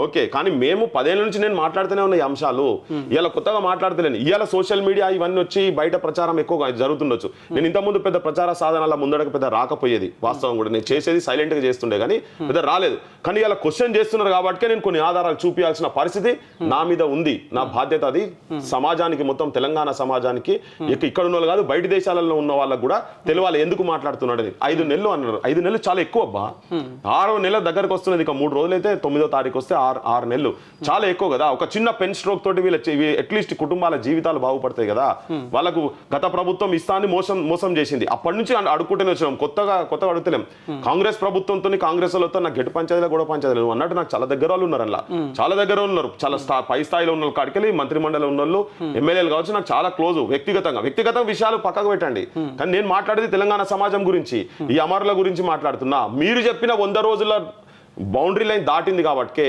Okay, కానీ మేము 10 ఏళ్ళ నుంచి నేను మాట్లాడుతూనే ఉన్న ఈ అంశాలు. ఇలా కొత్తగా మాట్లాడతలేను. ఇవాళ సోషల్ మీడియా ఇవన్నీ వచ్చి బయట ప్రచారం ఎక్కువగా జరుగుతుండొచ్చు. నేను ఇంతకుముందు పెద్ద ప్రచార సాధనాల ముందడకు పెద్ద రాకపోయేది, వాస్తవం కూడా నేను చేసేది సైలెంట్ గా చేస్తుండే, కానీ పెద్ద రాలేదు. కానీ ఇలా క్వశ్చన్ చేస్తున్నారు కాబట్టి నేను కొన్ని ఆధారాలు చూపించాల్సిన పరిస్థితి నా మీద ఉంది. నా బాధ్యత అది. సమాజానికి, మొత్తం తెలంగాణ సమాజానికి, ఇక్కడ ఉన్న వాళ్ళు కాదు బయట దేశాలలో ఉన్న వాళ్ళకు కూడా తెలియాలి ఎందుకు మాట్లాడుతున్నాడు. 5 నెలలు అన్నారు. 5 నెలలు చాలా ఎక్కువ అబ్బా. 6వ నెల దగ్గరకు వస్తున్నది. ఇక 3 రోజులు అయితే 9వ తారీఖు వస్తే 6 నెలలు చాలా ఎక్కువ కదా. ఒక చిన్న పెన్ స్ట్రోక్ తోటి వీళ్ళ అట్లీస్ట్ కుటుంబాల జీవితాలు బాగుపడతాయి కదా. వాళ్ళకు గత ప్రభుత్వం ఇస్తాన్ని మోసం చేసింది. అప్పటి నుంచి అడుక్కుంటూనే వచ్చినాం. కొత్తగా అడుగుతలేం. కాంగ్రెస్ ప్రభుత్వంతో, కాంగ్రెస్ వాళ్ళతో నాకు గెట్టు పంచాయతీలో కూడా పంచాయతీలు అన్నట్టు నాకు చాలా దగ్గర వాళ్ళు ఉన్నారు. అలా చాలా దగ్గర ఉన్నారు. చాలా పై స్థాయిలో ఉన్న వాళ్ళు కాడికెళ్ళి మంత్రి మండలి ఉన్న వాళ్ళు, ఎమ్మెల్యేలు కావచ్చు, నాకు చాలా క్లోజ్. వ్యక్తిగత విషయాలు పక్కకు పెట్టండి, కానీ నేను మాట్లాడేది తెలంగాణ సమాజం గురించి, ఈ అమరుల గురించి మాట్లాడుతున్నా. మీరు చెప్పిన 100 రోజుల బౌండరీ లైన్ దాటింది కాబట్టి